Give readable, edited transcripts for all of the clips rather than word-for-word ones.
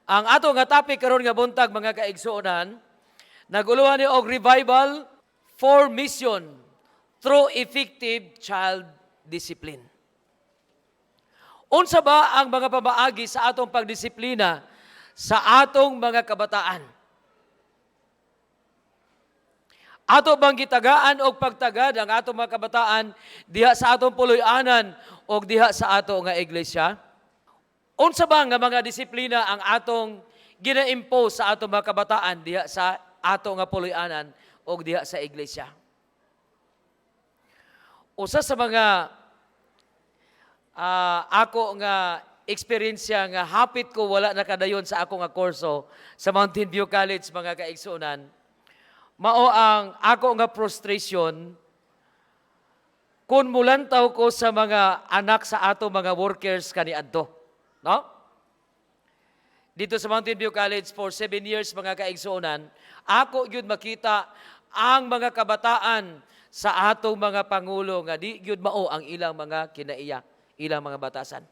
Ang ato nga topic karon nga buntag mga kaigsuonan, naguluhan ni og revival for mission through effective child discipline. Unsa ba ang mga pamaagi sa atong pagdisiplina sa atong mga kabataan? Ato bang gitagaan og pagtagad ang atong mga kabataan diha sa atong puloy-anan o diha sa ato nga iglesia? Unsa ba nga mga disiplina ang atong gina-impose sa atong mga kabataan diha sa ato nga puloy-anan o diha sa iglesia? Usa sa mga ako nga eksperyensya nga hapit ko wala nakadayon sa ako nga kurso sa Mountain View College mga kaigsuonan, mao ang ako nga frustration kung mulantaw ko sa mga anak sa ato mga workers kaniadto. No? Dito sa Mountain View College for 7 years mga kaigsuonan, ako gyud makita ang mga kabataan sa atong mga pangulo nga di gyud mao ang ilang mga kinaiya, ilang mga batasan.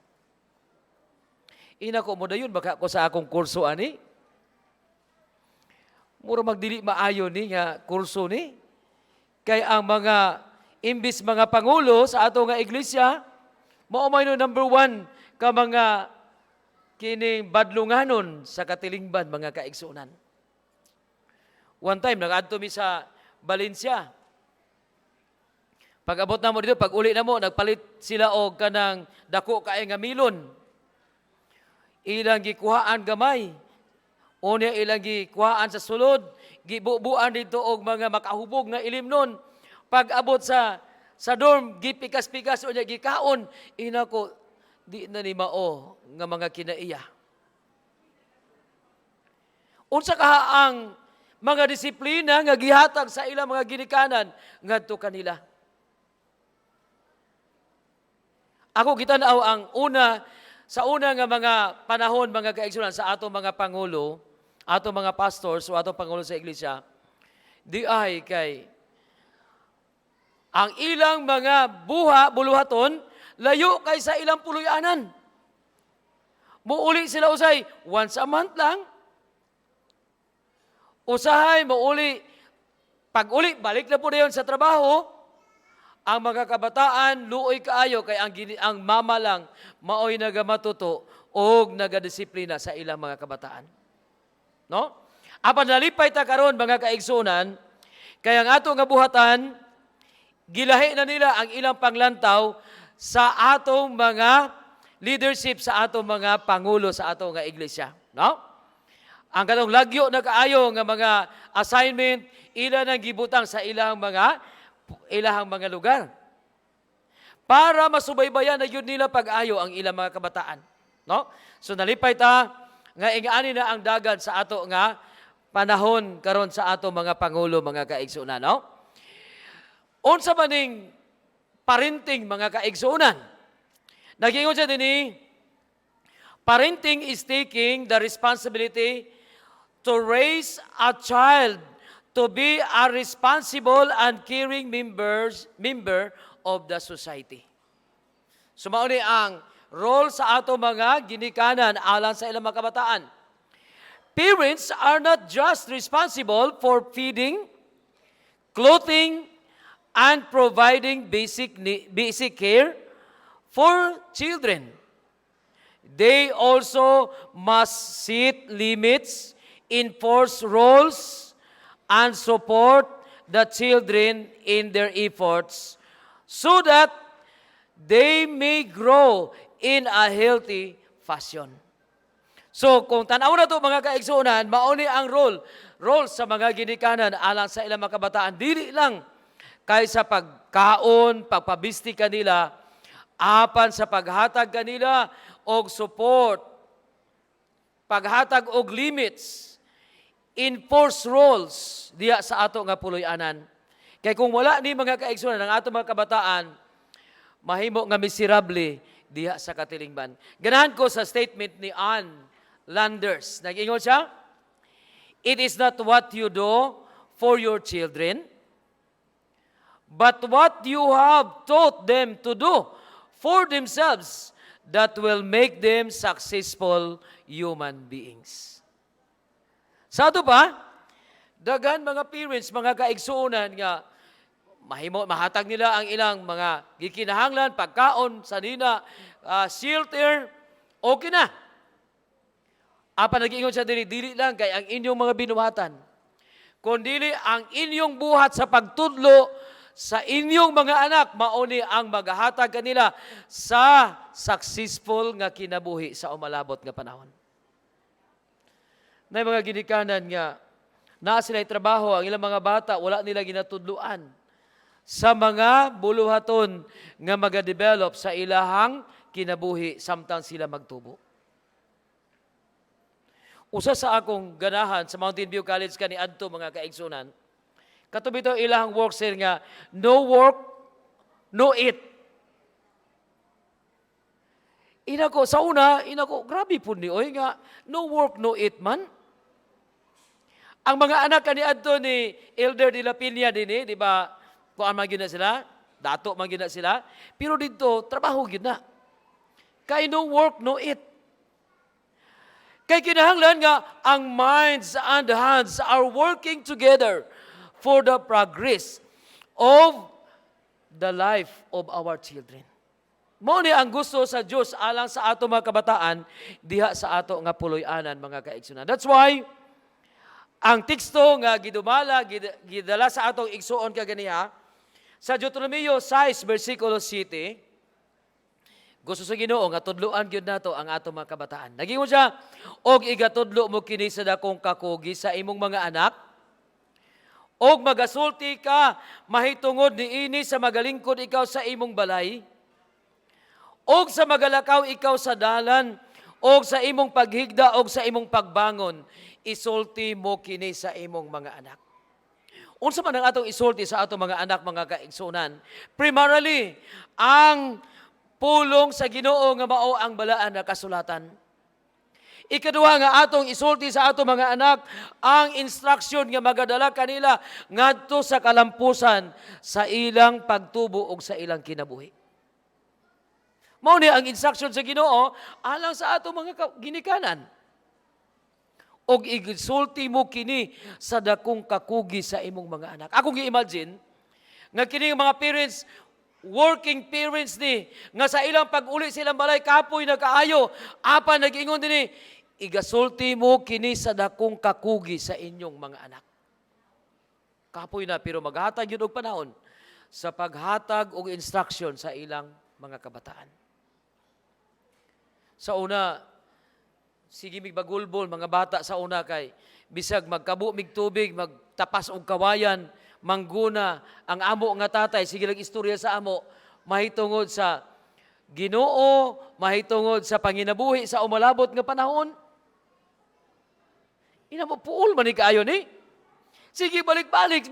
Ina ko mo dayon baka ko sa akong kurso ani. Mura magdili maayo ni nga kurso ni. Kay ang mga imbis mga pangulo sa ato nga iglesia, mao may no number 1 ka mga kining badlunganon sa katilingban mga kaigsuonan. One time nagadto mi sa Valencia. Pag abot na mo dito, pag uli na mo, nagpalit sila og kanang dako kaay nga milon. Ilang gikuhaan gamay. Unya ilang gikuhaan sa sulod, gibubuan dito og mga makahubog nga ilimnon. Pag abot sa dorm, gipikas-pikas unya gikaon, ina ko di na ni mao nga mga kinaiya. Unsa kaha ang mga disiplina nga gihatag sa ilang mga ginikanan ngadto kanila? Ako gitanaw ang sa una nga mga panahon mga kaigsuonan sa atong mga pangulo, atong mga pastors o atong pangulo sa iglesia, di ay kay ang ilang mga buluhaton layo kay sa ilang puloy-anan. Muuli sila usay once a month lang. Usahay muuli pag uli balik na po dayon sa trabaho. Ang mga kabataan luoy kaayo kay ang mama lang maoy nagamatuto og nagadisiplina sa ilang mga kabataan. No? Apan nalipay ta karon mga kaigsuonan, kay ang ato nga buhatan gilahi na nila ang ilang panglantaw sa atong mga leadership sa atong mga pangulo sa atong nga iglesia, no? Ang katong lagyo na kaayo nga mga assignment ila nang gibutang sa ilahang mga lugar. Para masubaybayan na yun nila pag-ayo ang ilang mga kabataan. No? So nalipay ta, nga ingani na ang dagan sa ato nga panahon karon sa ato mga pangulo, mga kaigsuonan. No? Unsa man ning parenting mga kaigsuonan? Nag-ingon siya din parenting is taking the responsibility to raise a child to be a responsible and caring member of the society. So mao ni ang role sa ato mga ginikanan alang sa ilang mga kabataan. Parents are not just responsible for feeding, clothing, and providing basic care for children. They also must set limits, enforce rules, and support the children in their efforts so that they may grow in a healthy fashion. So, kung tanaw na ito mga kaigsuonan, mauni ang role sa mga ginikanan alang sa ilang mga kabataan. Dili lang kaysa pagkaon, pagpabisti kanila, apan sa paghatag kanila og support, paghatag og limits, enforce rules diya sa ato nga puloy-anan. Kay kung wala ni mga kaigsuonan ang ato mga kabataan, mahimo nga miserable diya sa katilingban. Ganahan ko sa statement ni Ann Landers. Nag-ingon siya, "It is not what you do for your children, but what you have taught them to do for themselves that will make them successful human beings. Sa ato pa, daghan mga parents, mga kaigsuonan nga mahatag nila ang ilang mga gikinahanglan, pagkaon, sanina, shelter, okay na. Apa nag-ingon siya dili lang kay ang inyong mga binuhatan, kundili ang inyong buhat sa pagtudlo sa inyong mga anak, mauni ang maghatag kanila sa successful nga kinabuhi sa umalabot nga panahon. Na mga ginikanan nga, naa sila'y trabaho, ang ilang mga bata, wala nila ginatudluan sa mga buluhaton nga magadevelop sa ilahang kinabuhi samtang sila magtubo. Usa sa akong ganahan sa Mountain View College kani adto mga kaigsunan, katubi ito ilahang work sir nga, no work, no eat. Sa una, grabe po ni oy nga, no work, no eat man. Ang mga anak kani adto ni Elder de la Piña din di ba? Kung man gyud na sila, dato man gyud na sila, pero dito trabaho gyud na. Kay no work, no eat. Kay kinahanglan nga ang minds and hands are working together for the progress of the life of our children. Mao ni ang gusto sa Dios alang sa ato mga kabataan diha sa ato nga puloy-anan mga kaigsunan. That's why ang teksto nga gidala sa atong igsuon kaganiha sa Deuteronomio 6 versikulo 7, gusto sa Ginoo nga tudloan gyud nato ang ato mga kabataan. Nagingon siya, og igatudlo mo kini sa dakong kakugi sa imong mga anak, og magasulti ka mahitungod niini sa magalingkod ikaw sa imong balay, og sa magalakaw ikaw sa dalan, og sa imong paghigda og sa imong pagbangon, isulti mo kini sa imong mga anak. Unsa man ang atong isulti sa atong mga anak mga kaigsunan? Primarily, ang pulong sa Ginoo nga mao ang balaan na kasulatan. Ikaduha nga atong isulti sa atong mga anak ang instruction nga magadala kanila ngadto sa kalampusan sa ilang pagtubo ug sa ilang kinabuhi. Mao ni ang instruction sa Ginoo alang sa atong mga ginikanan. Og isulti mo kini sa dakong kakugi sa imong mga anak. Ako gi-imagine nga kini mga parents, working parents ni, nga sa ilang pag-uli silang balay, kapoy na kaayo, apa nag-ingon din igasulti mo kini sa dakong kakugi sa inyong mga anak. Kapoy na, pero maghatag yun og panahon sa paghatag og instruction sa ilang mga kabataan. Sa una, sige mig bagulbol, mga bata sa una kay, bisag magkabu mig tubig, magtapas og kawayan, mangguna, ang amo nga tatay, sige lang istorya sa amo, mahitungod sa Ginoo, mahitungod sa panginabuhi sa umalabot nga panahon. Ina mo, puol man ni kaayo ni. Sige, balik-balik.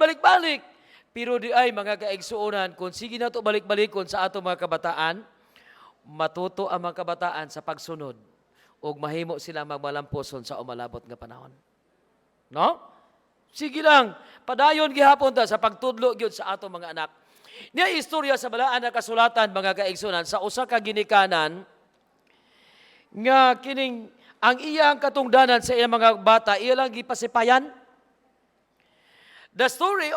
Pero di ay mga kaigsuonan, kung sige na ito balik-balikon sa ato mga kabataan, matuto ang mga kabataan sa pagsunod ug mahimo sila magmalamposon sa umalabot nga panahon. No? Sige lang, padayon gihapon ta sa pagtudlo gyud sa ato mga anak. Niya istorya sa balaan nga kasulatan mga kaigsunan sa usa ka ginikanan nga kining ang iyang katungdanan sa iyang mga bata iya lang gipasipayan. The story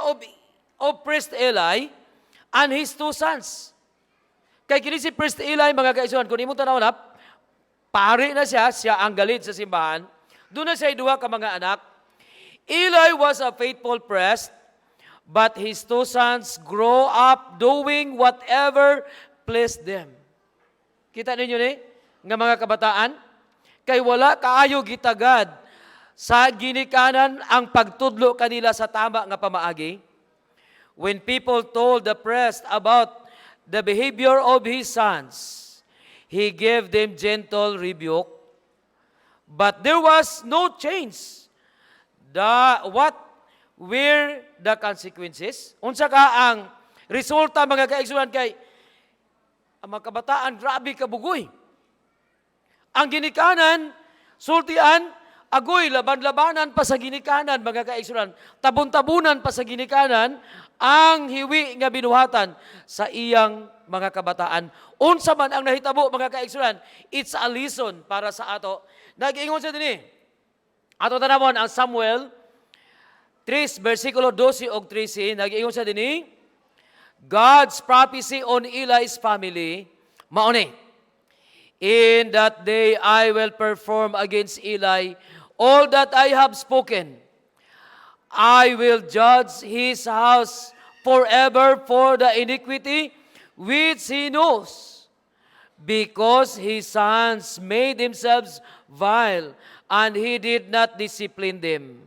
of Priest Eli and his two sons. Kay kini si Priest Eli mga kaigsunan, kung imong tanaw na, pari na siya ang galit sa simbahan. Doon na siya duha ka mga anak. Eli was a faithful priest, but his two sons grow up doing whatever pleased them. Kita ninyo ni, nga mga kabataan, kay wala kaayo gitagad sa ginikanan ang pagtudlo kanila sa tama nga pamaagi. When people told the priest about the behavior of his sons, he gave them gentle rebuke, but there was no change. What were the consequences? Unsa ka ang resulta mga kaigsunan kay ang mga kabataan grabe kabugoy. Ang ginikanan, sultian, agoy, laban-labanan pa sa ginikanan, mga kaigsunan, tabon-tabunan pa sa ginikanan, ang hiwi nga binuhatan sa iyang mga kabataan. Unsa man ang nahitabo, mga kaigsunan, it's a lesson para sa ato. Nag-ingon sa dinhi. Ato tanawon ang Samuel 3, versikulo 12 og 13, nag-ingon sa dinhi, God's prophecy on Eli's family, mauni, in that day I will perform against Eli all that I have spoken. I will judge his house forever for the iniquity which he knows, because his sons made themselves vile, and he did not discipline them.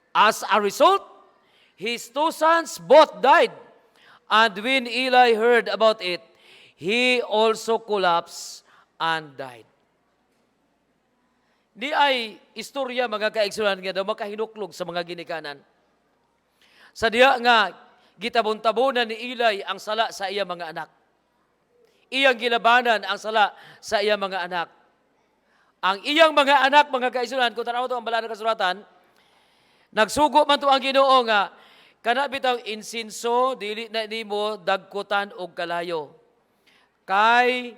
As a result, his two sons both died, and when Eli heard about it, he also collapsed and died. Di ay istorya, mga kaigsunan, nga daw makahinuklog sa mga ginikanan. Sa diya nga, gitabon-tabonan ni Eli ang sala sa iya mga anak. Iyang gilabanan ang sala sa iya mga anak. Ang iyang mga anak, mga kaigsunan, kung tanaw ito ang bala ng kasulatan, nagsugo man to ang Ginoo nga, kana bitaw insinso, dili na nimo dagkutan og kalayo. Kay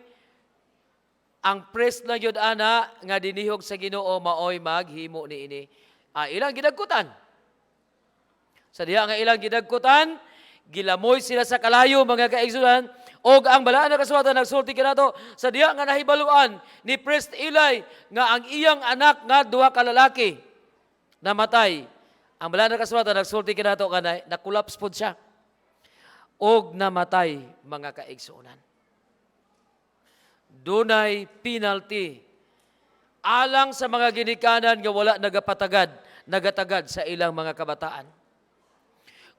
ang priest lang yun, ana, nga dinihog sa Ginoo, maoy maghimo ni ini. Ilang gidagkutan. Sa diya nga ilang gidagkutan, gilamoy sila sa kalayo, mga kaigsunan, o ang balaan na kasulatan, nagsulti ka na to, sa diya nga nahibaluan ni priest Eli, nga ang iyang anak nga duha ka lalaki, namatay. Ang balaan na kasulatan, nagsulti ka na to, nakulaps po siya. O namatay, mga kaigsunan. Dunay penalty alang sa mga ginikanan nga wala nagatagad sa ilang mga kabataan.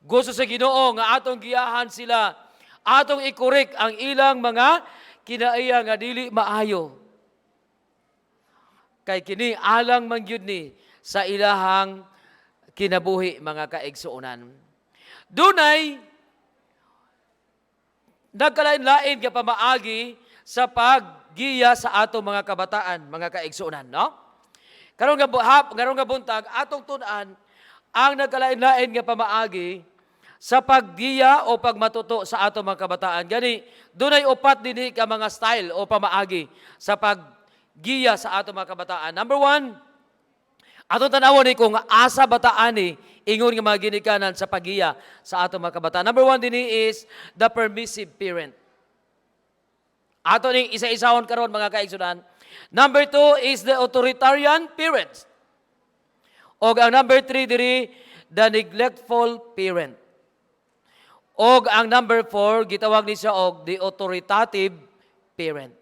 Gusto sa Ginoo nga atong giyahan sila, atong ikorek ang ilang mga kinaiya nga dili maayo. Kay kini alang man gyud ni sa ilahang kinabuhi, mga kaigsuonan. Dunay nagkalain-lain nga pamaagi sa paggiya sa atong mga kabataan, mga kaigsuonan, no? Karon nga buntag, atong tun-an ang nagkalain-lain nga pamaagi sa paggiya o pagmatuto sa atong mga kabataan. Gani, dunay upat dinhi ka mga style o pamaagi sa paggiya sa atong mga kabataan. Number 1, atong tanawon ni kung asa bataan ni ingon nga mga ginikanan sa paggiya sa atong mga kabataan. Number 1 dinhi is the permissive parent. Ato ning isa-isahon karon, mga kaigsunan. Number 2 is the authoritarian parents. O ang number 3 diri, the neglectful parent. O ang number 4, gitawag ni siya og the authoritative parent.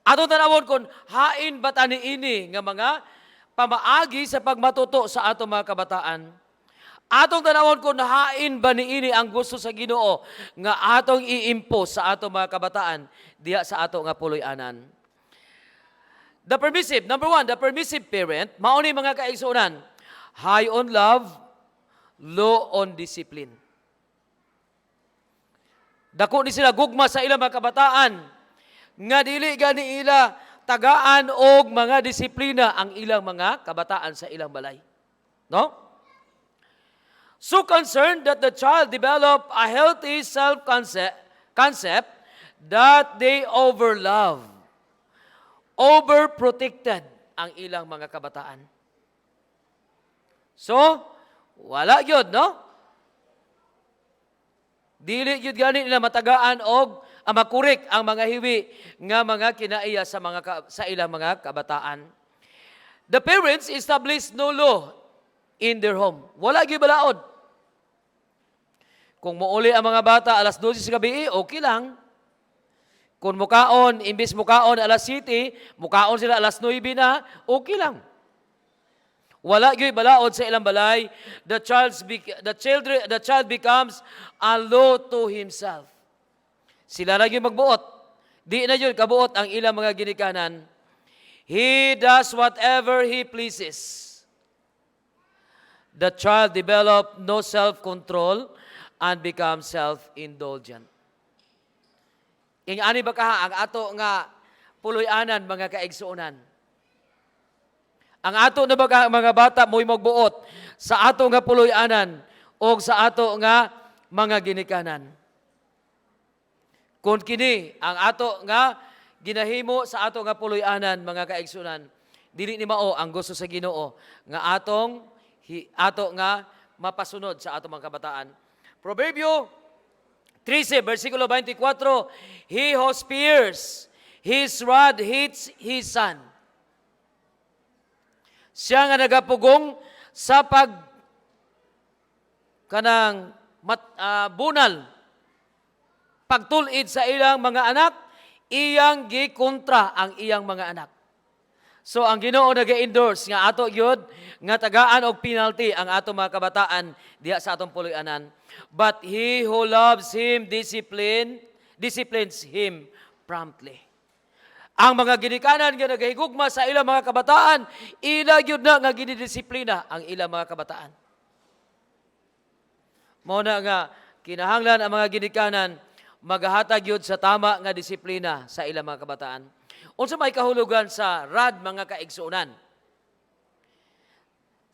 Ato tanawon kung hain ba tani ini nga mga pamaagi sa pagmatuto sa atong mga kabataan. Atong tanawon kung hain ba ni ini ang gusto sa Ginoo nga atong i-impose sa atong mga kabataan diha sa ato nga puloy-anan. The permissive, number 1, the permissive parent, mao ni mga kaigsuonan, high on love, low on discipline. Dako ni sila gugma sa ilang mga kabataan nga dili gani ila tagaan og mga disiplina ang ilang mga kabataan sa ilang balay. No? So concerned that the child develop a healthy self-concept that they overlove, overprotected ang ilang mga kabataan. So, wala yun, no? Dili yun gani nila matagaan og makurik ang mga hiwi nga mga kinaiya sa ilang mga kabataan. The parents establish no law in their home. Wala gyud balaod. Kung muuli ang mga bata alas 12 sa gabi, okay lang. Kung mukaon, imbis mukaon alas 7, mukaon sila alas 9 na, okay lang. Wala gyud balaod sa ilang balay. The child becomes a law to himself. Sila lang yung magbuot. Di na yun kabuot ang ilang mga ginikanan. He does whatever he pleases. The child develop no self-control and becomes self-indulgent. Ingani ba kaha ang ato nga puloy-anan, mga kaigsuonan? Ang ato na mga bata mo'y magbuot sa ato nga puloy-anan o sa ato nga mga ginikanan. Kung kini ang ato nga ginahimo sa ato nga puloy-anan, mga kaigsunan, dili ni mao ang gusto sa Ginoo nga ato nga mapasunod sa ato mga kabataan. Proverbio 13, versikulo 24, He who spares his rod hates his son. Siya nga nagapugong sa bunal, pagtulid sa ilang mga anak, iyang gikontra ang iyang mga anak. So ang Ginoo nag-endorse nga ato gyud nga tagaan og penalty ang ato mga kabataan diha sa atong puloy-anan. But he who loves him disciplines him promptly. Ang mga ginikanan nga nagahigugma sa ilang mga kabataan, ila gyud na nga ginidisiplina ang ilang mga kabataan. Mao na nga kinahanglan ang mga ginikanan maghatag gyud sa tama nga disiplina sa ilang mga kabataan. Unsa may kahulugan sa rod, mga kaigsuonan?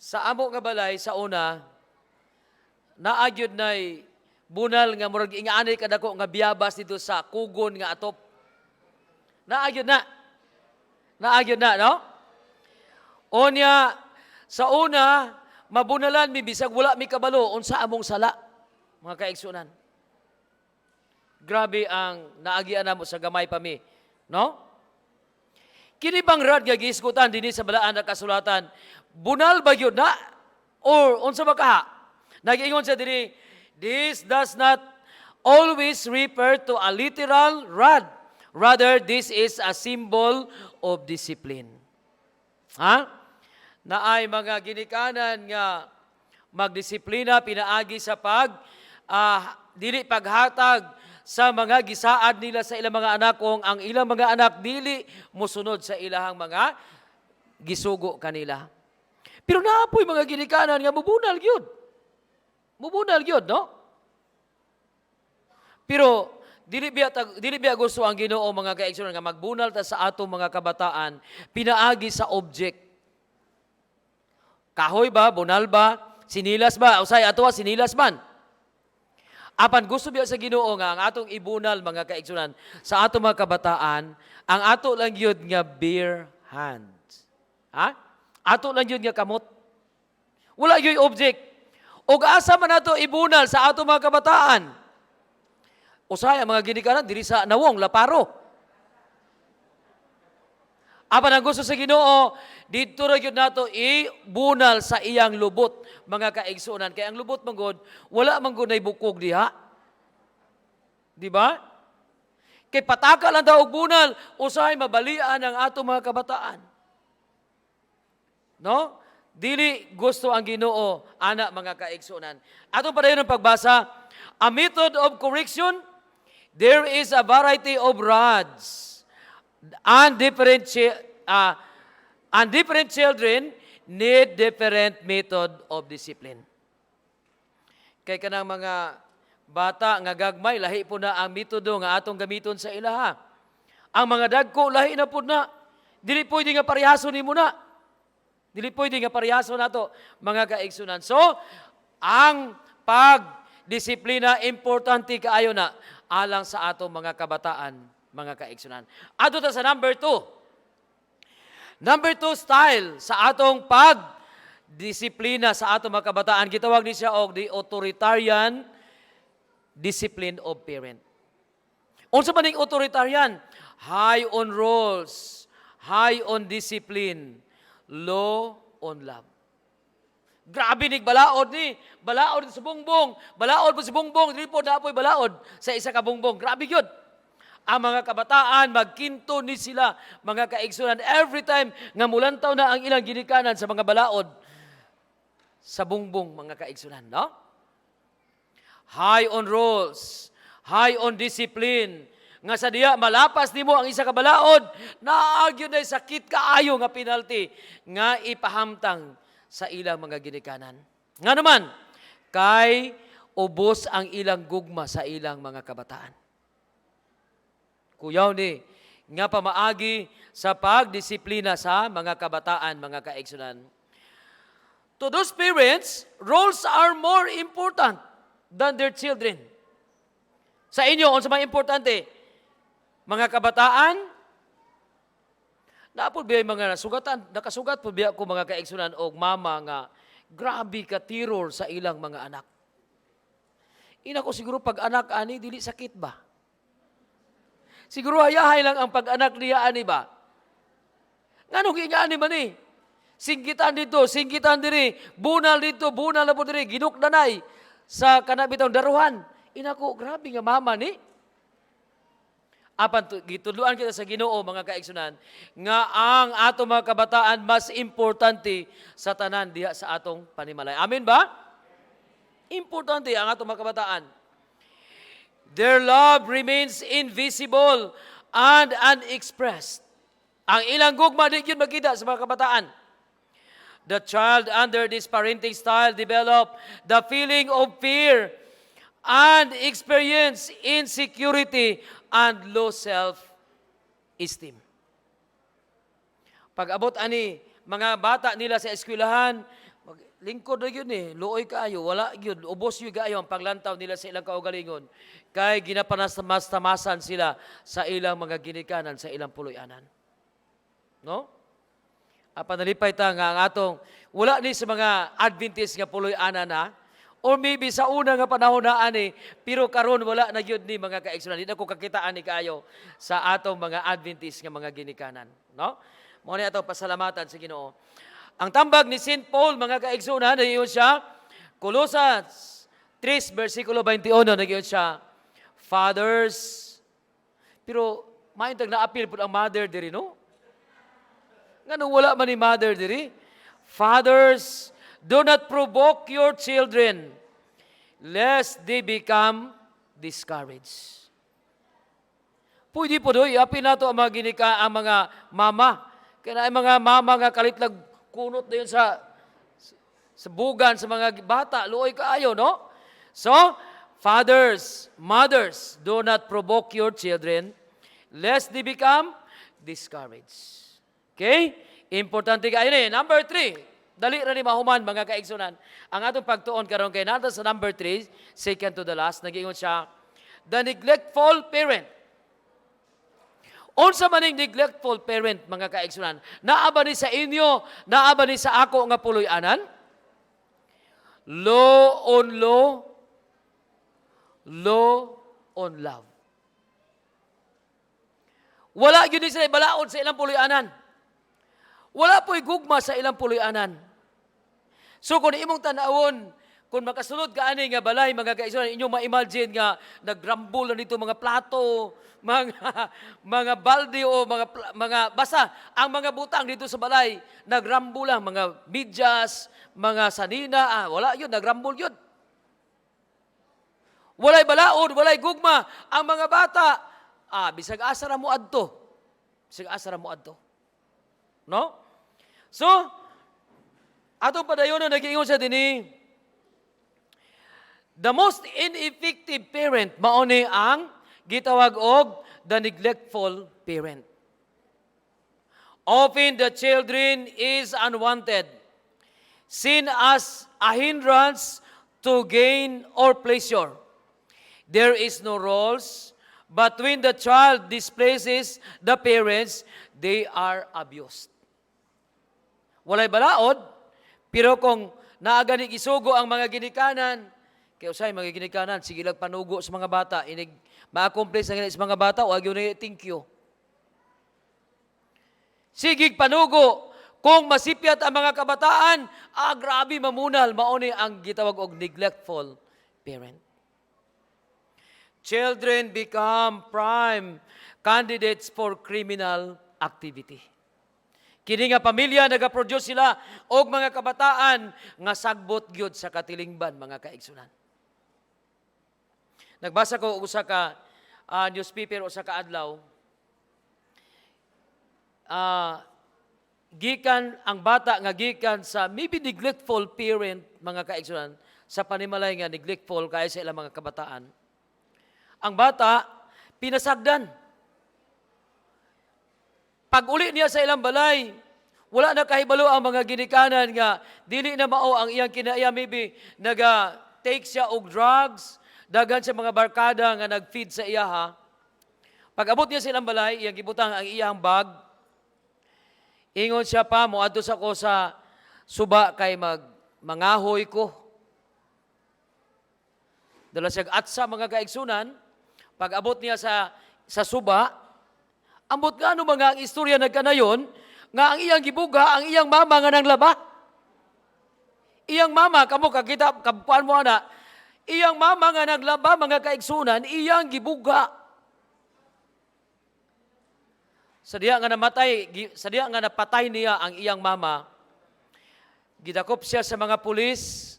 Sa amo nga balay sa una, naagyod nay bunal nga murag ingaanay kadako nga biyabas dito sa kugon nga atop. Naagyod na, no? Onya, sa una, mabunalan mi bisag wala mi kabalo unsa among sala, mga kaigsuonan. Grabe ang naagian namo sa gamay pa mi, no? Kini bang rod nga giisgutan dinhi sa balaan nga kasulatan, bunal ba gyud na or unsa ba kaha? Nag-ingon sa diri, this does not always refer to a literal rod. Rather, this is a symbol of discipline. Ha? Naay mga ginikanan nga magdisiplina pinaagi sa dili paghatag sa mga gisaad nila sa ilang mga anak kung ang ilang mga anak dili musunod sa ilahang mga gisugo kanila. Pero naapoy mga ginikanan nga mubunal gyud. Mubunal gyud, no? Pero dili biya gusto ang Ginoo, mga kaigsunan, nga magbunal ta sa ato mga kabataan pinaagi sa object. Kahoy ba, bunal ba, sinilas ba, usay ato sinilas man. Apan gusto biya sa Ginoo nga ang atong ibunal, mga kaigsunan, sa atong mga kabataan, ang ato lang yun nga bare hands. Ha? Ato lang yun nga kamot. Wala yun object. O asa man nato ibunal sa atong mga kabataan. Usay ang mga ginikanan diri sa nawong laparo. Apan ang gusto sa Ginoo, dito ra gyud nato ibunal sa iyang lubot, mga kaigsuonan. Kay ang lubot manggod, wala man gud nay bukog diha. Di ba? Kay pataka lang daw og bunal, usahay mabalian ang ato mga kabataan. No? Dili gusto ang Ginoo, ana mga kaigsuonan. Atong padayon ang pagbasa, a method of correction, there is a variety of rods. And different children need different method of discipline. Kay kanang mga bata nga gagmay, lahi po na ang metodo nga atong gamiton sa ilaha. Ang mga dagko, lahi na po na. Dili pwede nga parihaso ni mo na. Dili pwede nga parihaso na to, mga kaigsunan. So, ang pagdisiplina, importante kaayo na alang sa atong mga kabataan, mga kaigsunan. Ato ta sa number 2. Number 2 style sa atong pagdisiplina sa atong mga kabataan, gitawag ni siya og the authoritarian discipline of parent. Unsa man ning authoritarian? High on rules, high on discipline, low on love. Grabe nig balaod ni. Balaod sa bungbong. Balaod po si bungbong. Dili po na apoy balaod sa isa ka bungbong. Grabe yun. Ang mga kabataan, magkinto ni sila, mga kaigsunan. Every time nga mulantaw na ang ilang ginikanan sa mga balaod sa bungbong, mga kaigsunan. No? High on rules, high on discipline. Nga sa diya, malapas nimo ang isa ka balaod, naagyo na sakit kaayo nga penalty nga ipahamtang sa ilang mga ginikanan. Nga naman, kay ubos ang ilang gugma sa ilang mga kabataan. Kuyaw ni, nga pamaagi sa pagdisiplina sa mga kabataan, mga kaigsunan. To those parents, roles are more important than their children. Sa inyo, unsa may importante? Mga kabataan, naapod biya mga nasugatan, nakasugat po biya ko mga kaigsunan o mama nga, grabe ka tiror sa ilang mga anak. Ina ko siguro pag anak ani, dili sakit ba? Siguro hayahay lang ang pag-anak niya ani ba? Nga nung ani man eh. Singgitan dito, singgitan diri, bunal dito, bunal na po diri, ginukdanay sa kanabitang daruhan. Ina ko, grabe nga mama ni. Apan gitudluan kita sa Ginoo mga kaigsunan nga ang ato mga kabataan mas importante sa tanan diha sa atong panimalay. Amen ba? Importante ang ato mga kabataan. Their love remains invisible and unexpressed. Ang ilang gugma di yun makita sa mga kabataan. The child under this parenting style develop the feeling of fear and experience insecurity and low self-esteem. Pag-abot ani, mga bata nila sa eskwelahan, lingkod na yun eh, luoy kaayo, wala yun, ubos yun kaayo ang paglantaw nila sa ilang kaugalingon, kay ginapanastamasan sila sa ilang mga ginikanan, sa ilang puloy-anan. No? Panalipay ta nga ang atong, wala ni sa mga Adventist nga puloy-anan na, or maybe sa una nga panahon na ani, pero karon wala na yun ni mga kaigsunan. Hindi na ko kakitaan ni kayo sa atong mga Adventist nga mga ginikanan. No? Muna atong pasalamatan sa Ginoo. Ang tambag ni St. Paul, mga kaigsunan, nagiyon siya, Colosas 3, versikulo 21, nagiyon siya, fathers, pero maintag na-appeal po ang mother diri, no? Nga nung wala man ni mother diri, fathers, do not provoke your children, lest they become discouraged. Pwede po doy, apin nato ang mga ginika, ang mga mama. Kaya na mga mama nga kalitlag kunot na yun sa bugan sa mga bata, luoy kaayo, no? So, fathers, mothers, do not provoke your children, lest they become discouraged. Okay? Importante kayo na. Number 3, dali ra ni mahuman mga kaigsunan. Ang atong pagtuon karon kay nata sa number 3, second to the last, nag-ingon siya, the neglectful parent. Unsa man ning neglectful parent mga kaigsunan? Naa ba ni sa inyo, naa ba ni sa ako nga puloy-anan? Low on law, low on love. Wala gyud ni sila balaod sa ilang puloy-anan. Wala po'y gugma sa ilang puloy-anan. So kung imong tanawon, kung makasunod ka ani nga balay, mga kaigsunan, inyong ma-imagine nga nagrambol na dito mga plato, mga balde o mga basta, ang mga butang dito sa balay, nagrambol lang, mga medyas, mga sanina, wala yun, nagrambol yun. Walay balaod, walay gugma, ang mga bata, bisag asara mo adto. Bisag asara mo adto. No? So, atong padayon na nag-iingon sa dini, the most ineffective parent, mauni ang gitawag og the neglectful parent. Often the children is unwanted, seen as a hindrance to gain or pleasure. There is no roles, but when the child displaces the parents, they are abused. Walay balaod, pero kung naaganig isugo ang mga ginikanan, kaya usay mga ginikanan, sige lang panugo sa mga bata, inig ma-accomplish na sa mga bata, o agyo na thank you. Sige panugo, kung masipyat ang mga kabataan, grabe mamunal, mauni ang gitawag og neglectful parent. Children become prime candidates for criminal activity. Kini nga pamilya nagaproduce sila og mga kabataan nga sagbot gyud sa katilingban mga kaigsunan. Nagbasa ko usa ka newspaper usa ka adlaw. Gikan ang bata nga gikan sa maybe neglectful parent mga kaigsunan sa panimalay nga neglectful kay sa ilang mga kabataan. Ang bata pinasagdan. Pag uli niya sa ilang balay, Wala na kahibalo ang mga ginikanan nga dili na mao ang iyang kinaiya, maybe take siya og drugs, daghan sa mga barkada nga nag-feed sa iya ha. Pag abot niya silang balay, iyang gibutang ang iyang bag. Ingon siya pa, moadto sa ko sa suba kay mangahoy ko. Dala siya at sa mga kaigsunan, pag abot niya sa suba, ambot nga ano mga ang istorya nagkanayon, nga ang iyang gibuga, ang iyang mama nga nang laba. Iyang mama, kamo kakita, kabukuan mo na, iyang mama nga naglaba, mga kaigsunan, iyang gibuga. Sa diya nga napatay niya ang iyang mama, gidakop siya sa mga pulis,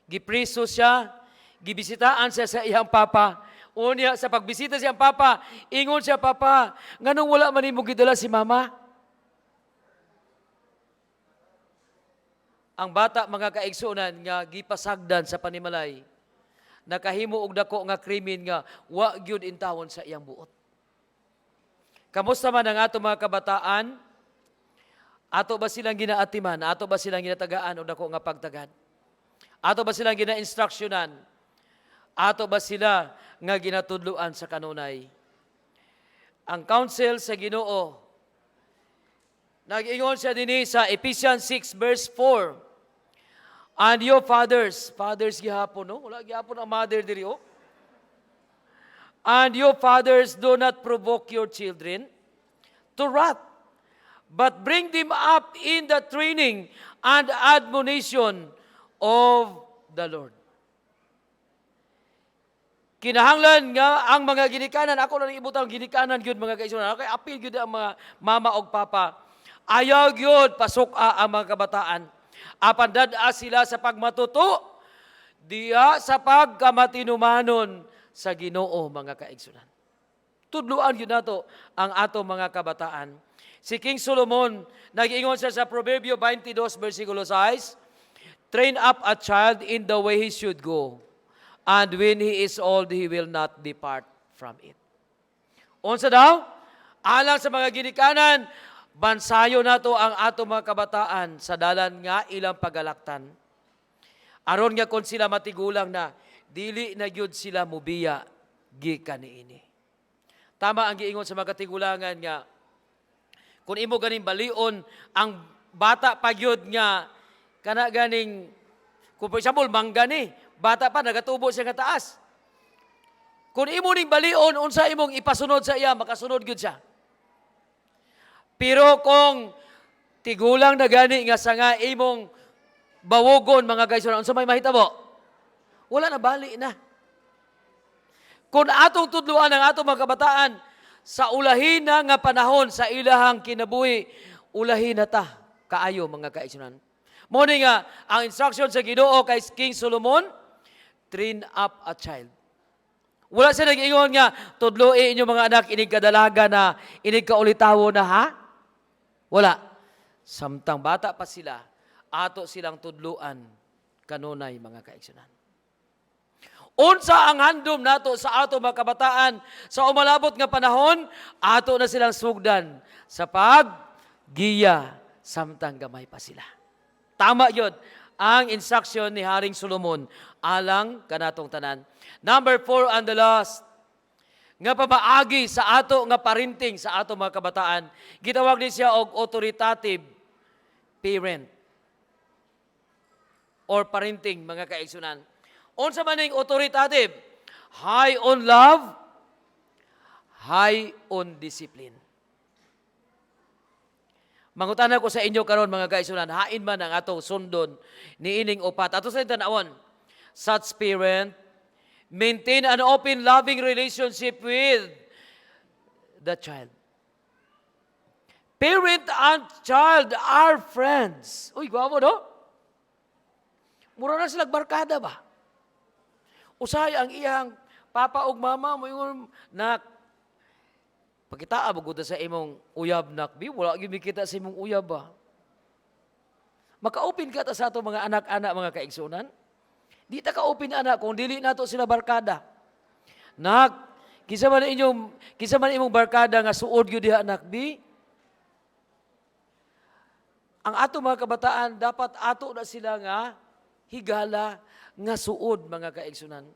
gipriso siya, gibisitaan siya sa iyang papa. Unya, sa pagbisita siyang papa, ingon siya, Papa, nganong wala man mo gidala si mama? Ang bata, mga kaigsunan, nga gipasagdan sa panimalay, nakahimo og dako nga krimen nga wa gyud intawon sa iyang buot. Kamusta man ang ato mga kabataan? Ato ba silang ginaatiman? Ato ba silang ginatagaan o dako nga pagtagad? Ato ba silang gina-instructionan? Ato ba sila nga ginatudluan sa kanunay? Ang counsel sa Ginoo, nag-ingon siya dinhi sa Ephesians 6 verse 4. And your fathers gihapon, no? Wala gihapon ang mother diri, oh. And your fathers do not provoke your children to wrath, but bring them up in the training and admonition of the Lord. Kinahanglan nga ang mga ginikanan, ako lang ibutang ginikanan gyud mga kaigsunan, kay apil gyud ang mga mama og papa. Ayaw gyud pasuk-a ang mga kabataan. Apan dad-a sila sa pagmatuto, diya sa pagkamatinumanon sa Ginoo, mga kaigsunan. Tudluan gyud nato ang ato mga kabataan. Si King Solomon, nag-ingon siya sa Proverbio 22 versikulo 6, train up a child in the way he should go, and when he is old, he will not depart from it. Unsa daw? Alang sa mga ginikanan, bansayo nato ang ato mga kabataan sa dalan nga ilang pagalaktan. Aron nga kung sila matigulang na, dili na gyud sila mubiya gikan niini. Tama ang giingon sa mga katigulangan nga, kung imo ganing balion ang bata pa gyud nga kana ganing, kung for example manggani, bata pa nagatubo siya nga taas. Kung imo ning balion unsa imong ipasunod sa iya, makasunod gyud siya. Pero kung tigulang na gani nga sa nga imong bawogon, mga guys, unsa may mahitabo? Wala na, bali na. Kung atong tudluan ang atong mga kabataan, sa ulahin na nga panahon sa ilahang kinabuhi, ulahin na ta, kaayo mga kaigsunan. Muna nga, ang instruction sa Ginoo kay King Solomon, train up a child. Wala siya nag-ingon nga, tudluin inyong mga anak, inig kadalaga na, inig kaulitawo na ha? Wala. Samtang bata pa sila, ato silang tudluan, kanunay mga kaigsunan. Unsa ang handom nato sa ato mga kabataan sa umalabot nga panahon, ato na silang sugdan sa paggiya samtang gamay pa sila. Tama yun ang instruction ni Haring Solomon alang kanatong tanan. Number 4 and the last, nga pamaagi sa ato nga parenting sa ato mga kabataan, gitawag ni siya og authoritative parent or parenting, mga kaigsunan. Unsa man ning authoritative? High on love, high on discipline. Mangutana ko sa inyo karon mga kaigsunan, hain man ang atong sundon niining upat. Ato sa tanawon, such parent maintain an open, loving relationship with the child. Parent and child are friends. Uy, gwapo, no? Mura na sila barkada ba? Usay ang iyang papa ug mama mo ingon, nak, pagkitaa mo sa imong uyab, nak, wala gyud kita sa imong uyab ba? Maka-open ka ta sa ato mga anak-anak, mga kaigsunan. Di ta ka-open anak kung dili nato sila barkada. Nak, kisa man imong barkada nga suod gyud diha, anak, ang ato mga kabataan, dapat ato na sila nga higala nga suod, mga kaigsunan.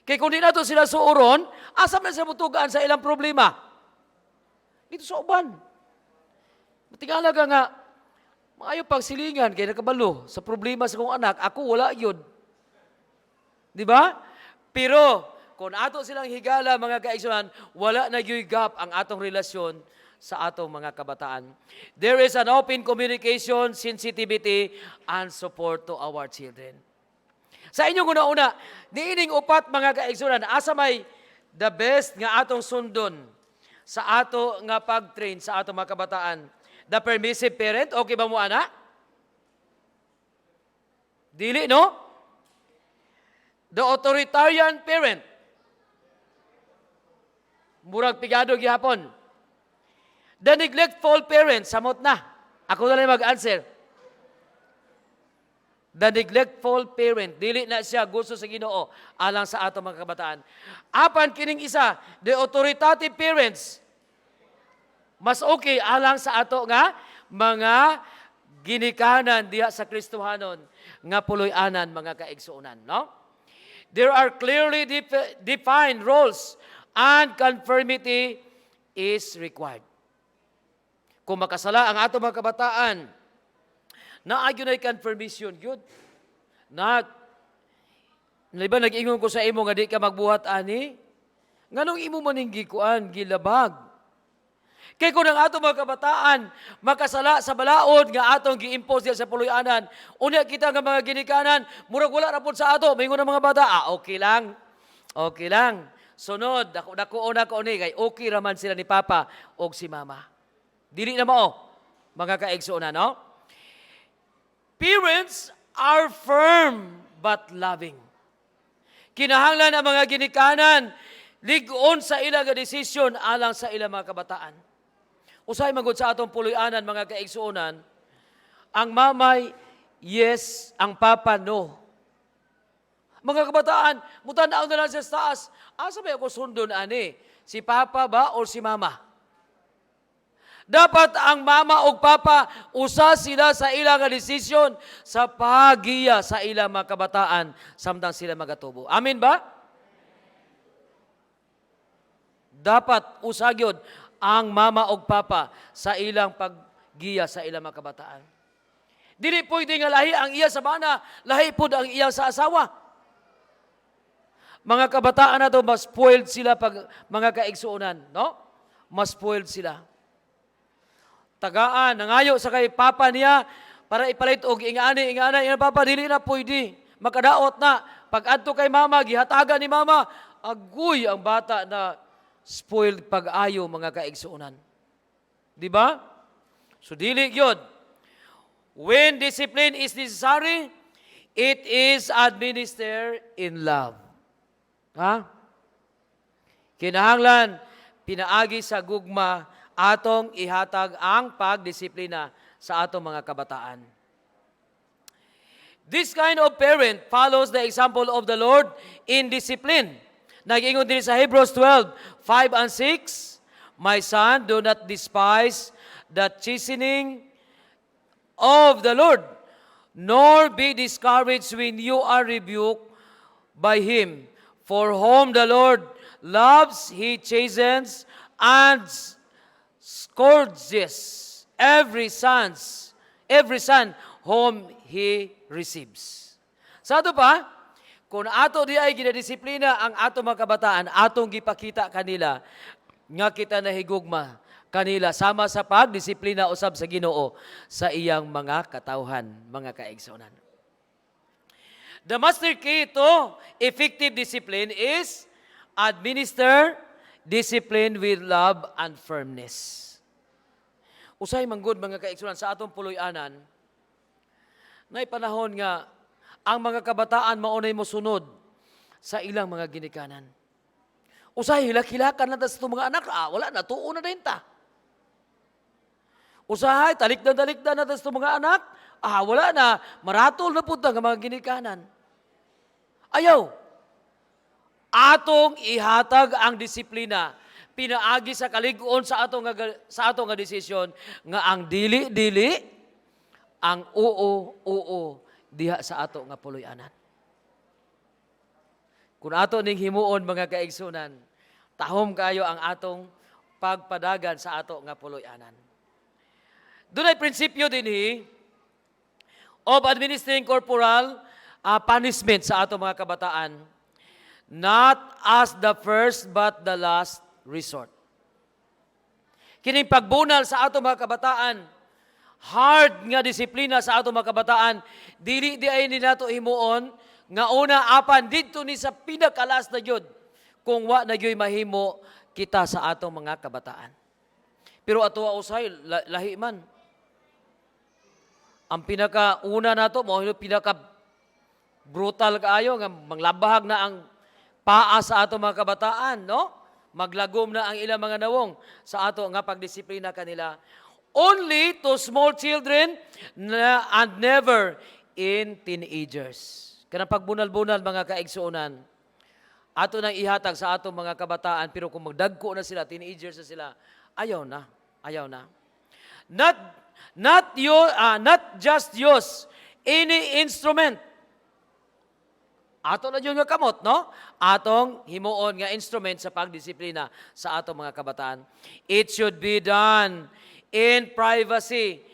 Kaya kung di nato sila suoron, asa man sila mutugaan sa ilang problema? Dito sa uban. Matingala ka nga, maayo pagsilingan, kaya nakabalo, sa problema sa kong anak, ako wala yun. Di ba? Pero, kung ato silang higala, mga kaigsunan, wala na yung gap ang atong relasyon sa atong mga kabataan. There is an open communication, sensitivity, and support to our children. Sa inyong una-una, niining upat mga kaigsunan, asa may the best nga atong sundon sa ato nga pag-train sa atong mga kabataan. The permissive parent, okay ba mo ana? Dili, no? The authoritarian parent. Murag pigado gihapon. The neglectful parent, samot na. Ako na lang mag-answer. The neglectful parent, dili na siya gusto sa Ginoo alang sa ato mga kabataan. Apan kining isa, the authoritative parents, mas okay alang sa ato nga mga ginikanan diha sa Kristohanon nga puloy-anan mga kaigsuonan, no? There are clearly defined roles and conformity is required. Kung makasala ang ato mga kabataan, naagyo na confirmation, yun. Naliba, nag-ingon ko sa imo nga di ka magbuhat, ani? Nganong imo maninggi kuan, gilabag? Kaya kung ang ato mga kabataan, makasala sa balaod nga atong gi-impose sa puloy-anan, unya kita nga mga ginikanan, murag wala rapod sa ato, mingon ang mga bata, okay lang, okay lang. Sunod, dako ni, kay okay raman sila ni Papa o si Mama. Dili na mao, mga kaigsuonan, no? Parents are firm but loving. Kinahanglan ang mga ginikanan, ligon sa ilang desisyon alang sa ilang mga kabataan. Usay magod sa atong puloy-anan, mga kaigsuonan, ang mamay, yes, ang papa, no. Mga kabataan, mutanaw na lang sa taas, asa ba ako sundon, ani? Si papa ba o si mama? Dapat ang mama o papa, usa sila sa ilang desisyon sa pagiya sa ilang mga kabataan samtang sila magatubo. Amin ba? Dapat usagyod ang mama o papa sa ilang paggiya sa ilang mga kabataan. Dili pwede nga lahi ang iya sa bana, lahi po ang iya sa asawa. Mga kabataan na to, mas spoiled sila pag mga kaigsuonan, no? Mas spoiled sila. Tagaan, nangayo sa kay papa niya para ipalit og ingani, papa, dili na pwede. Makadaot na. Pag adto kay mama, gihatagan ni mama, agoy ang bata na spoiled pag-ayo, mga kaigsuonan. Di ba? So, dili yun. When discipline is necessary, it is administered in love. Ha? Kinahanglan, pinaagi sa gugma, atong ihatag ang pagdisiplina sa atong mga kabataan. This kind of parent follows the example of the Lord in discipline. Nag-ingon din sa Hebrews 12:5 and 6, My son, do not despise the chastening of the Lord, nor be discouraged when you are rebuked by Him. For whom the Lord loves, He chastens and scourges every son whom He receives. Sa ato pa, kung ato di ay ginadisiplina ang ato mga kabataan, atong gipakita kanila nga kita nahigugma kanila sama sa pagdisiplina usab sa Ginoo sa iyang mga katawhan, mga kaigsuonan. The master key to effective discipline is administer discipline with love and firmness. Usay manggod, mga kaigsuonan, sa atong puloy-anan, na panahon nga ang mga kabataan maunay mo sunod sa ilang mga ginikanan. Usay hilak-hilakan na sa mga anak, wala na, tuo na din ta. Usahay, talikdan na sa mga anak, wala na, maratol na punta ng mga ginikanan. Ayaw, atong ihatag ang disiplina, pinaagi sa kalig-on sa atong nga desisyon nga ang dili-dili ang oo diha sa ato nga puloy-anan. Kung ato ning himuon mga kaigsunan, tahom kayo ang atong pagpadagan sa ato nga puloy-anan. Dunay prinsipyo dinhi of administering corporal punishment sa ato mga kabataan, not as the first but the last resort. Kining pagbunal sa ato mga kabataan, hard nga disiplina sa ato mga kabataan, dili di ay ni nato himuon nga una apan didto ni sa pinakalas na jud kung wa na gyoy mahimo kita sa atong mga kabataan. Pero ato usay lahi man. Ang pinakauna nato mo pinaka brutal kaayo nga manglabahag na ang paa sa ato mga kabataan, no? Maglagom na ang ilang mga nawong sa ato nga pagdisiplina kanila. Only to small children and never in teenagers. Kanang pagbunal-bunal mga kaigsuonan, ato nang ihatag sa ato mga kabataan, pero kung magdagko na sila, teenagers na sila, ayaw na. Not just use any instrument. Ato na yun nga kamot, no? Atong himuon nga instrument sa pagdisiplina sa atong mga kabataan. It should be done in privacy,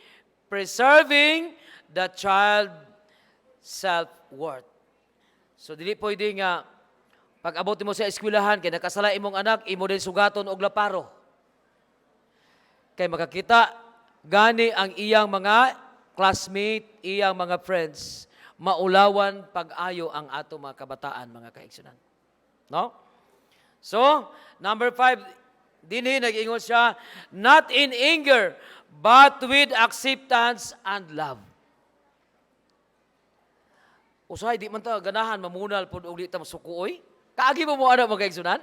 preserving the child self-worth. So, dili pwede nga, pag abot mo sa eskwelahan, kay nakasala imong anak, imo din sugaton og laparo. Kay makakita, gani ang iyang mga classmate, iyang mga friends, maulawan pag-ayo ang ato mga kabataan, mga kaigsunan. No? So, number 5, dinhi nag-ingon siya, not in anger, but with acceptance and love. Usay, di man ta ganahan, mamunal po o di ta masukuoy. Kaagi mo ano mga kaigsunan?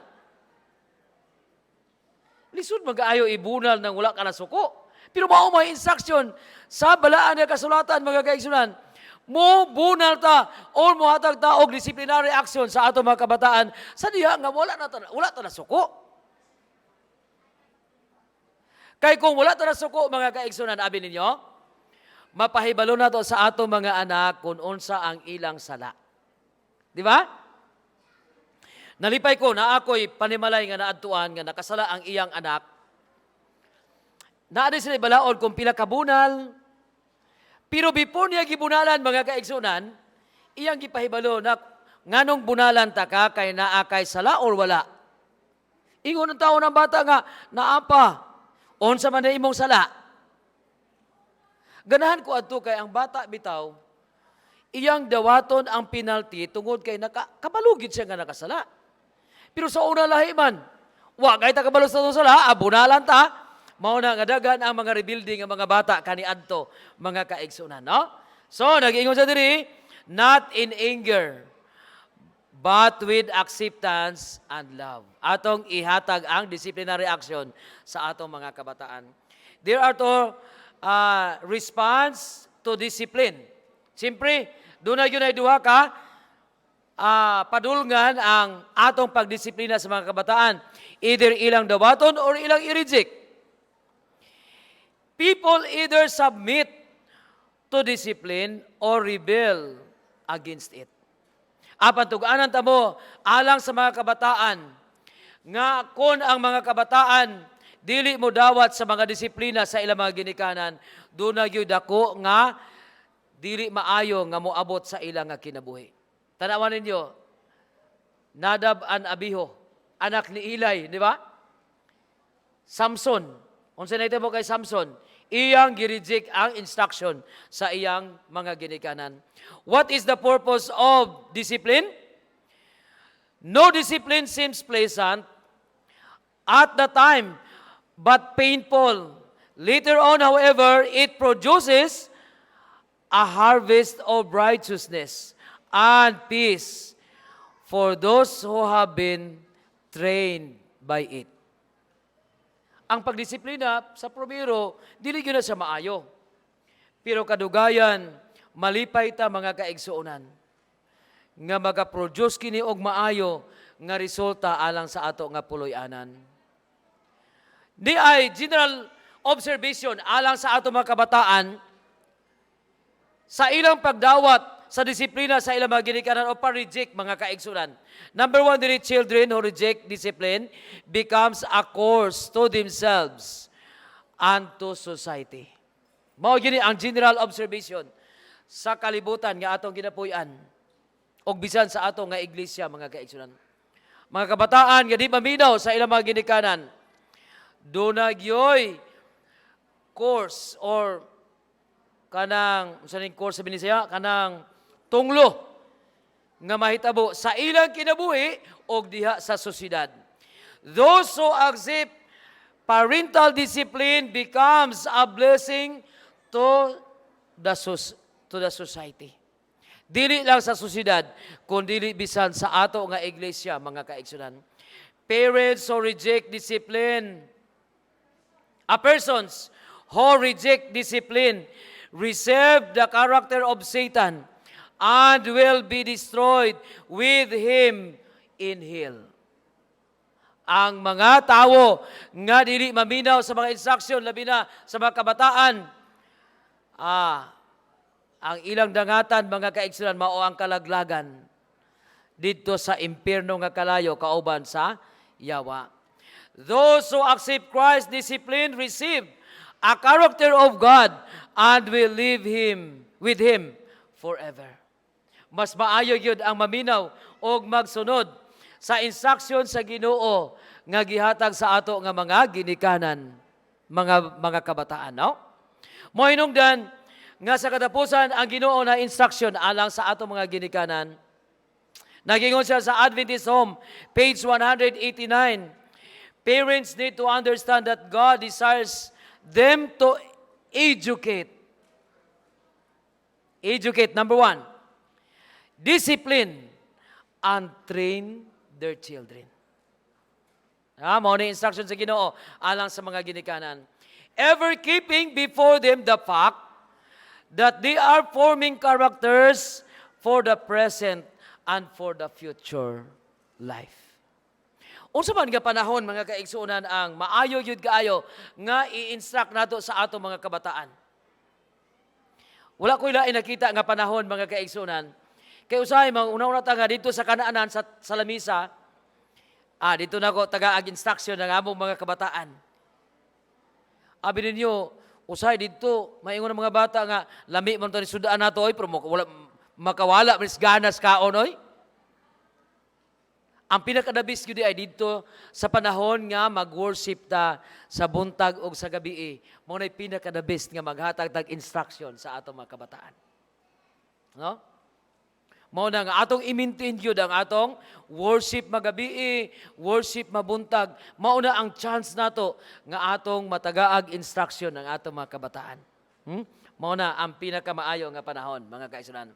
Lisod mag-ayo ibunal nang wala ka na suko. Pero mao may instruction sa balaan nga kasulatan mga kaigsunan. Mo bunal ta o mo hatag ta og disciplinary action sa ato mga kabataan sa diha nga wala ta na suko. Kay kung wala ta na suko mga kaigsunan abi ninyo, mapahibalo na to sa ato mga anak kung unsa ang ilang sala. Di ba? Nalipay ko na ako'y panimalay nga naadtuan nga nakasala ang iyang anak. Naadi sila balaod kung pila kabunal. Pero before niya gibunalan mga kaigsunan, iyang gipahibalo na nganong bunalan ta ka kay naa kay sala or wala. Ingon ng tao ng bata nga, naapa, unsa man na imong sala. Ganahan ko adto kay ang bata bitaw, iyang dawaton ang penalty tungod kay kabalugid siya nga nakasala. Pero sa una lahi man, wa kay ta kabalo sa sala, bunalan ta, mao na nga dagan ang mga rebuilding ang mga bata kaniadto mga kaigsunan, no? So nag-ingon sa diri, not in anger, but with acceptance and love. Atong ihatag ang disciplinary action sa atong mga kabataan. There are to response to discipline. Siyempre, doon na yun ay duha ka padulngan ang atong pagdisiplina sa mga kabataan. Either ilang dawaton or ilang i-reject. People either submit to discipline or rebel against it. Apan tug-anan ta mo alang sa mga kabataan nga kon ang mga kabataan dili mo dawat sa mga disiplina sa ilang mga ginikanan, doon na gyud dako nga dili maayo nga moabot sa ilang nga kinabuhi. Tanawan ninyo, Nadab and Abiho, anak ni Eli, di ba? Samson, unsa na ito mo kay Samson, iyang gireject ang instruction sa iyang mga ginikanan. What is the purpose of discipline? No discipline seems pleasant at the time, but painful. Later on, however, it produces a harvest of righteousness and peace for those who have been trained by it. Ang pagdisiplina sa primero, dili gyud na siya maayo. Pero kadugayan, malipay ta mga kaigsuonan nga magaproduce kini og maayo nga resulta alang sa ato nga puloy-anan. Di ay general observation alang sa ato mga kabataan, sa ilang pagdawat sa disiplina sa ilang mga ginikanan o pa-reject mga kaigsunan. Number one, dili children who reject discipline becomes a curse to themselves and to society. Mao gini ang general observation sa kalibutan nga atong ginapuy-an og bisan sa atong nga iglesia mga kaigsunan. Mga kabataan nga di maminaw sa ilang mga ginikanan, dunagyoy course or kanang unsa ning course sa Binisaya, kanang tunglo nga mahitabo sa ilang kinabuhi og diha sa sosyedad. Those who accept parental discipline becomes a blessing to the society. Dili lang sa sosyedad, kundi bisan sa ato nga iglesia, mga kaigsunan. Parents who reject discipline, persons who reject discipline, receive the character of Satan and will be destroyed with him in hell. Ang mga tao nga dili maminaw sa mga instruction, labi na sa mga kabataan, ang ilang dangatan, mga kaigsunan, mao ang kalaglagan dito sa impyerno nga kalayo kauban sa yawa. Those who accept Christ's discipline receive a character of God and will live with Him forever. Mas maayo yun ang maminaw o magsunod sa instruction sa Ginoo nga gihatag sa ato nga mga ginikanan, mga kabataan, no? Mo hinungdan nga sa katapusan ang Ginoo na instruction alang sa ato mga ginikanan. Nagingon siya sa Adventist Home, page 189. Parents need to understand that God desires them to educate. Educate, number one. Discipline and train their children. Mao ni instruction sa Ginoo alang sa mga ginikanan. Ever keeping before them the fact that they are forming characters for the present and for the future life. Unsa man nga panahon, mga kaigsuonan, ang maayo yun kaayo nga i-instruct nato sa ato mga kabataan. Wala ko'y lain nakita nga panahon, mga kaigsuonan. Kay usahay, mga una-una nga dito sa kanaanan, sa lamisa, dito na ko taga-ag instruction ng among mga kabataan. Abi ninyo, usahay dito, maingon ng mga bata nga, lami man ito ni sudaan nato, pero makawala, mas ganas kaon, oy. Ang pinakadabis yun ay dito sa panahon nga mag-worship ta sa buntag o sa gabi. Mo na'y pinakadabis nga maghatag tag instruction sa atong mga kabataan. No? Mo na nga atong i-maintain yun ang atong worship magabi, worship mabuntag. Mao na ang chance nato nga atong matagaag instruction ng atong mga kabataan. Mao na ang pinakamaayo nga panahon, mga kaisunan.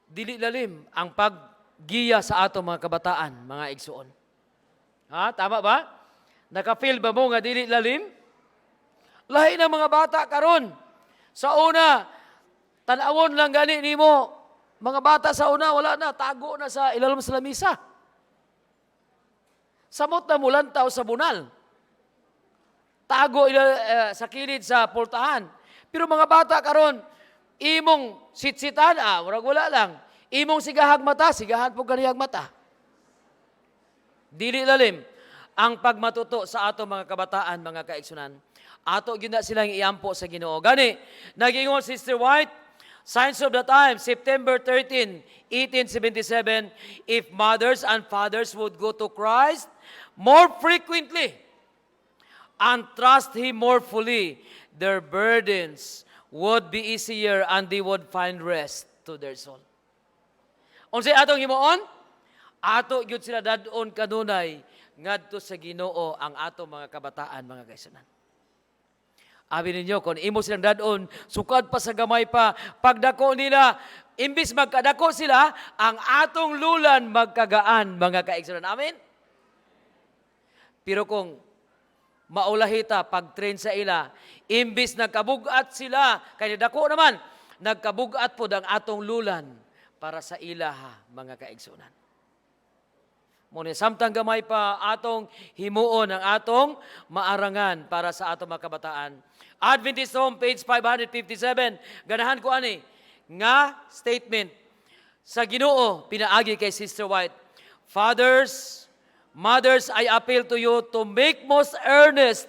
Dili lalim ang paggiya sa ato mga kabataan, mga igsuon. Tama ba? Naka-feel ba mo nga dili lalim? Lahi ng mga bata karon. Sa una, tanawon lang gani nimo. Mga bata sa una, wala na, tago na sa ilalim sa lamisa. Samot na mulantaw sa bunal. Tago sa kilid sa pultahan. Pero mga bata karon, imong sitsitan, wala lang. Imong sigahag mata, sigahan po ganiyag mata. Dili lalim ang pagmatuto sa ato mga kabataan, mga kaigsunan. Ato gyud na silang iampo sa Ginoo. Gani, nagingon Sister White, Signs of the Times, September 13, 1877, if mothers and fathers would go to Christ more frequently and trust Him more fully, their burdens would be easier and they would find rest to their soul. Unsay atong himuon? Ato gyud sila dadon kanunay ngadto sa Ginoo ang ato mga kabataan, mga kaigsunan. Abi ninyo, kung imo silang dadon, sukad pa sa gamay pa, pagdako nila, imbis magkadako sila, ang atong lulan magkagaan, mga kaigsunan. Amen? Pero kung maulahita, pag-train sa ila, imbis nagkabugat sila, kaya dako naman, nagkabugat po ang atong lulan para sa ila, mga kaigsunan. Muna samtang gamay pa atong himuon ang atong maarangan para sa atong mga kabataan. Adventist Home, page 557. Ganahan ko ani nga statement sa Ginoo pinaagi kay Sister White. Fathers, mothers, I appeal to you to make most earnest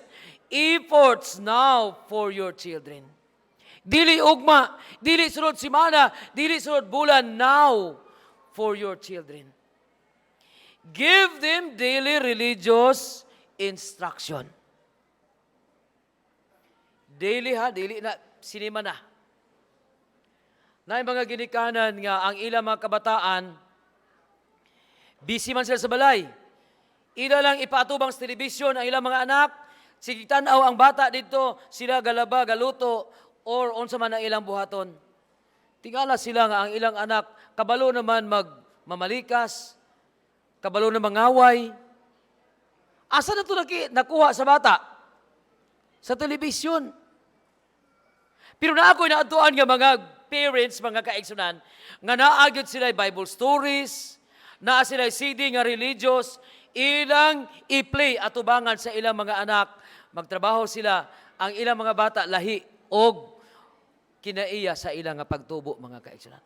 efforts now for your children. Dili ugma, dili sunod simana, dili sunod bulan, now for your children. Give them daily religious instruction. Daily ha, daily na, sinima na. Na mga ginikanan nga ang ilang mga kabataan, busy man sila sa balay. Ila lang ipatubang sa telebisyon ang ilang mga anak, sige tanaw ang bata dito, sila galaba, galuto, or unsa man ang ilang buhaton. Tingala sila nga ang ilang anak, kabalo naman magmamalikas, kabalo na mangaway. Asa na ito nakuha sa bata? Sa telebisyon. Pero na ako'y naatuan nga mga parents, mga kaigsunan, nga naagad sila Bible stories, naa sila CD nga religious, ilang i-play at ubangan sa ilang mga anak, magtrabaho sila, ang ilang mga bata lahi og kinaiya sa ilang nga pagtubo, mga kaigsunan.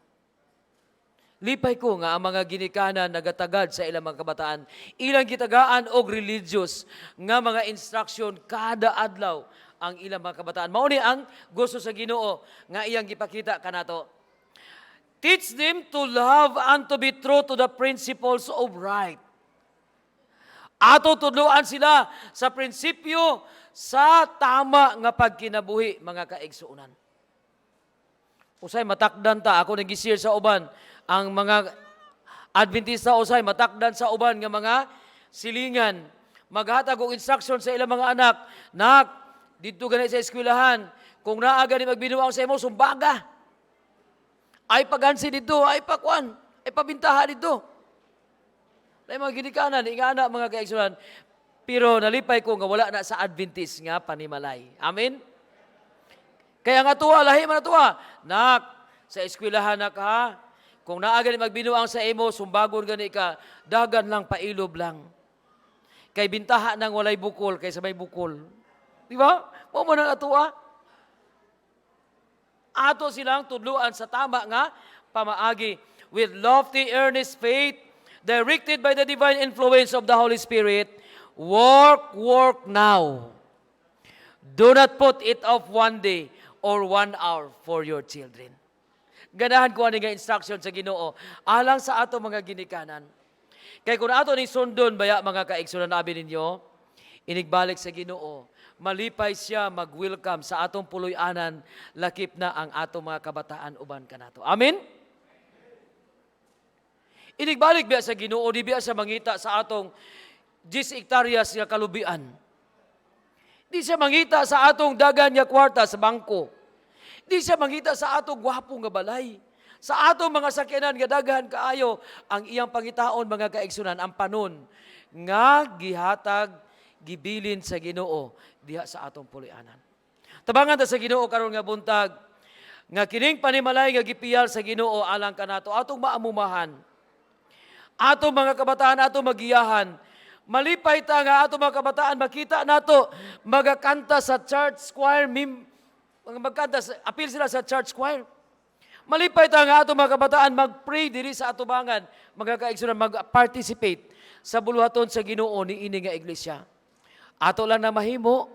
Lipay ko nga ang mga ginikanan nagatagad sa ilang mga kabataan, ilang gitagaan og religious nga mga instruction kada adlaw ang ilang mga kabataan. Mao ni ang gusto sa Ginoo nga iyang gipakita kanato. Teach them to love and to be true to the principles of right. Ato tudloan sila sa prinsipyo sa tama nga pagkinabuhi, mga kaigsuunan. Usay matakdan ta, ako nag-share sa uban, ang mga Adventista usay matakdan sa uban nga mga silingan. Maghatag og instruction sa ilang mga anak, nak, dito ganit sa eskwelahan, kung naaga ni magbinuang sa imo, sumbaga. Ay pagansi dito, ay pakwan, ay pabintaha dito. Ay mga ginikanan, ingana mga kaigsunan, pero nalipay ko nga wala na sa Adventist nga panimalay. Amen? Kaya nga tuwa, lahi man na tuwa. Nak, sa eskwelahan na ka, kung naaga ni magbinuang sa imo, sumbagon gani ka, dagan lang, pailob lang. Kay bintaha nang walay bukol, kaysa may bukol. Di ba? Mo nang atuwa. Ato silang tudluan sa tama nga pamaagi with lofty earnest faith directed by the divine influence of the Holy Spirit. Work now. Do not put it off one day or 1 hour for your children. Ganahan ko nga instruction sa Ginoo alang sa ato mga ginikanan. Kay kung ato ni sundon baya mga kaigsunan abi ninyo, inigbalik sa Ginoo, malipay siya mag-welcome sa atong puloy-anan, lakip na ang atong mga kabataan uban kanato. Amen? Inigbalik biya sa Ginoo, di biya sa mangita sa atong 10 hektaryas nga kalubian. Di siya mangita sa atong dagan nga kwarta sa bangko. Di siya mangita sa atong gwapo nga balay. Sa atong mga sakyanan nga daghan kaayo, ang iyang pangitaon mga kaigsunan, ang panon nga gihatag, gibilin sa Ginoo diha sa atong puloy-anan. Tabangan ta sa Ginoo karon nga buntag, nga kining panimalay nga gipiyal sa Ginoo alang kanato, atong maamumahan. Atong mga kabataan, atong magiyahan. Malipay ta nga atong mga kabataan, makita nato, magakanta sa church choir, magkanta, appeal sila sa church choir. Malipay ta nga atong mga kabataan, mag-pray diri sa atubangan, mga kaigsunan, mag-participate sa buluhaton sa Ginoo ni ini nga iglesia. Ato lang na mahimo,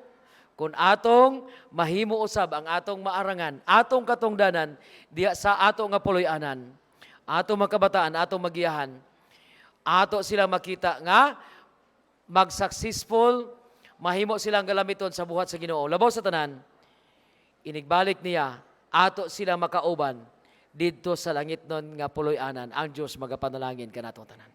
kung atong mahimo usab ang atong maarangan, atong katungdanan, diya sa atong nga puloy-anan, atong mga kabataan, atong magiyahan, ato silang makita nga, mag-successful, mahimo silang galamiton sa buhat sa Ginoo. Labaw sa tanan, inigbalik niya, ato silang makauban, dito sa langit nun nga puloy-anan, ang Diyos magapanalangin kanatong tanan.